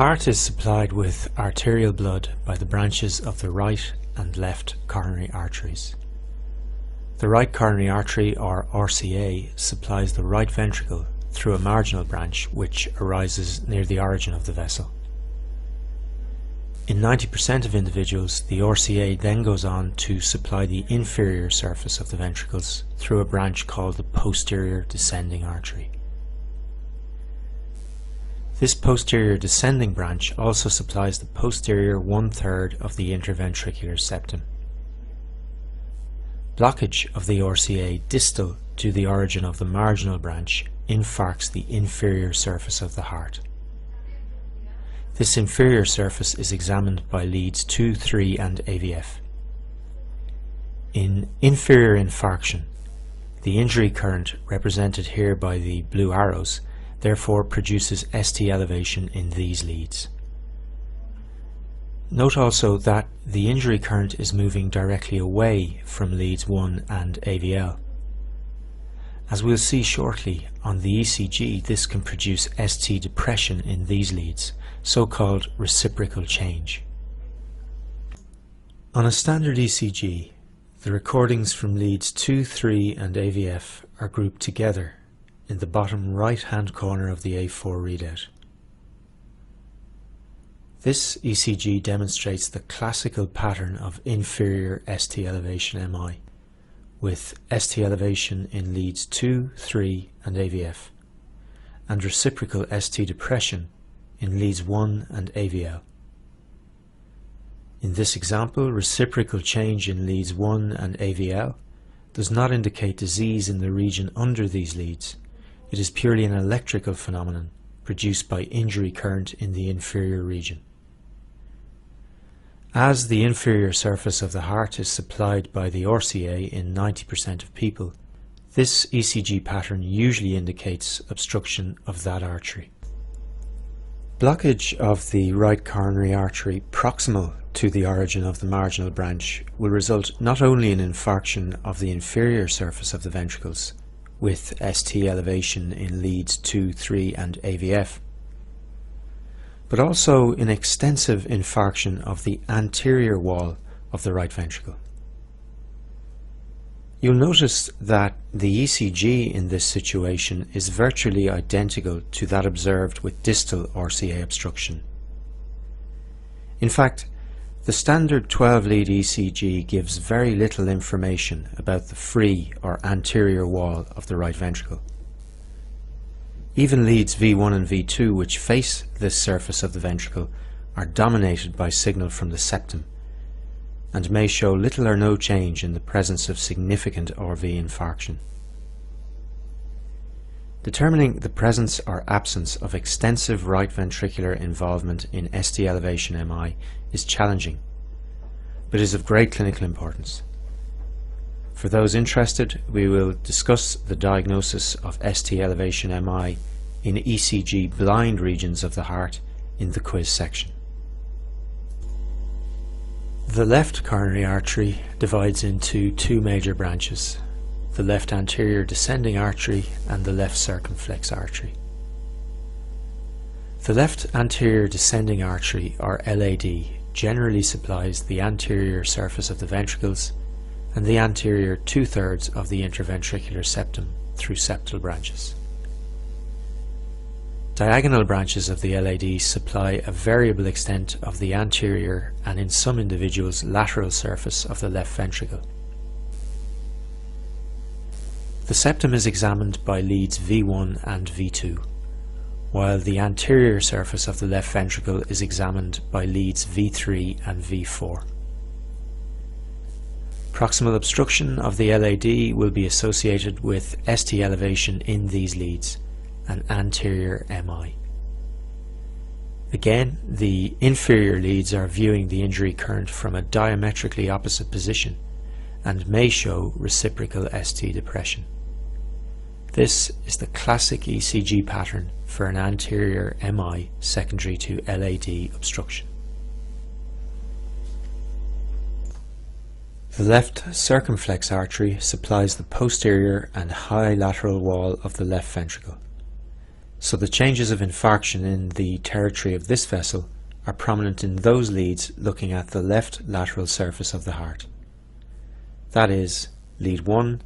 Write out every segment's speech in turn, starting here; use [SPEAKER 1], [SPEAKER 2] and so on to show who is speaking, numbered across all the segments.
[SPEAKER 1] heart is supplied with arterial blood by the branches of the right and left coronary arteries. The right coronary artery, or RCA, supplies the right ventricle through a marginal branch which arises near the origin of the vessel. In 90% of individuals, the RCA then goes on to supply the inferior surface of the ventricles through a branch called the posterior descending artery. This posterior descending branch also supplies the posterior 1/3 of the interventricular septum. Blockage of the RCA distal to the origin of the marginal branch infarcts the inferior surface of the heart. This inferior surface is examined by leads 2, 3 and AVF. In inferior infarction, the injury current, represented here by the blue arrows, therefore produces ST elevation in these leads. Note also that the injury current is moving directly away from leads 1 and AVL. As we'll see shortly, on the ECG this can produce ST depression in these leads, so-called reciprocal change. On a standard ECG, the recordings from leads 2, 3 and AVF are grouped together in the bottom right-hand corner of the A4 readout. This ECG demonstrates the classical pattern of inferior ST elevation MI, with ST elevation in leads 2, 3 and AVF, and reciprocal ST depression in leads 1 and AVL. In this example, reciprocal change in leads 1 and AVL does not indicate disease in the region under these leads. It is purely an electrical phenomenon produced by injury current in the inferior region. As the inferior surface of the heart is supplied by the RCA in 90% of people, this ECG pattern usually indicates obstruction of that artery. Blockage of the right coronary artery proximal to the origin of the marginal branch will result not only in infarction of the inferior surface of the ventricles, with ST elevation in leads 2, 3 and AVF, but also in extensive infarction of the anterior wall of the right ventricle. You'll notice that the ECG in this situation is virtually identical to that observed with distal RCA obstruction. In fact, the standard 12-lead ECG gives very little information about the free or anterior wall of the right ventricle. Even leads V1 and V2, which face this surface of the ventricle, are dominated by signal from the septum and may show little or no change in the presence of significant RV infarction. Determining the presence or absence of extensive right ventricular involvement in ST elevation MI is challenging, but is of great clinical importance. For those interested, we will discuss the diagnosis of ST elevation MI in ECG blind regions of the heart in the quiz section. The left coronary artery divides into two major branches, the left anterior descending artery and the left circumflex artery. The left anterior descending artery, or LAD, generally supplies the anterior surface of the ventricles and the anterior 2/3 of the interventricular septum through septal branches. Diagonal branches of the LAD supply a variable extent of the anterior and, in some individuals, lateral surface of the left ventricle. The septum is examined by leads V1 and V2, while the anterior surface of the left ventricle is examined by leads V3 and V4. Proximal obstruction of the LAD will be associated with ST elevation in these leads and anterior MI. Again, the inferior leads are viewing the injury current from a diametrically opposite position and may show reciprocal ST depression. This is the classic ECG pattern for an anterior MI secondary to LAD obstruction. The left circumflex artery supplies the posterior and high lateral wall of the left ventricle. So the changes of infarction in the territory of this vessel are prominent in those leads looking at the left lateral surface of the heart. That is, lead 1,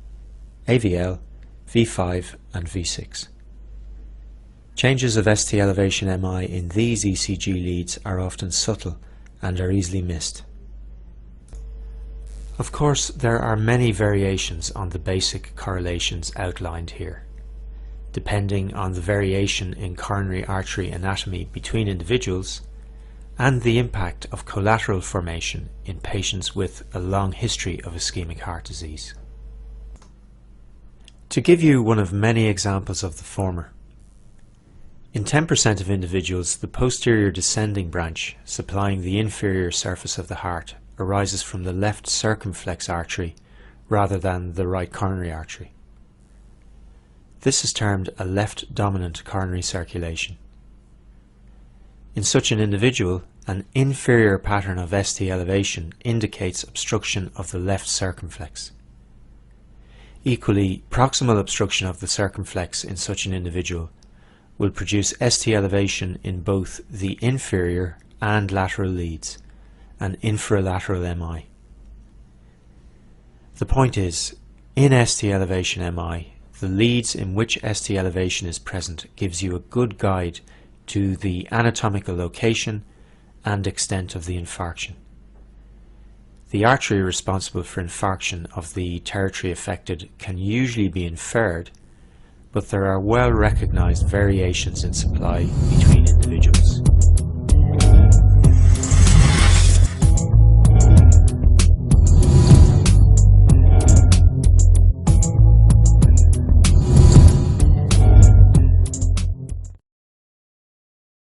[SPEAKER 1] AVL, V5 and V6. Changes of ST elevation MI in these ECG leads are often subtle and are easily missed. Of course, there are many variations on the basic correlations outlined here, depending on the variation in coronary artery anatomy between individuals and the impact of collateral formation in patients with a long history of ischemic heart disease. To give you one of many examples of the former, in 10% of individuals, the posterior descending branch supplying the inferior surface of the heart arises from the left circumflex artery rather than the right coronary artery. This is termed a left dominant coronary circulation. In such an individual, an inferior pattern of ST elevation indicates obstruction of the left circumflex. Equally, proximal obstruction of the circumflex in such an individual will produce ST elevation in both the inferior and lateral leads, and infralateral MI. The point is, in ST elevation MI, the leads in which ST elevation is present gives you a good guide to the anatomical location and extent of the infarction. The artery responsible for infarction of the territory affected can usually be inferred, but there are well recognized variations in supply between individuals.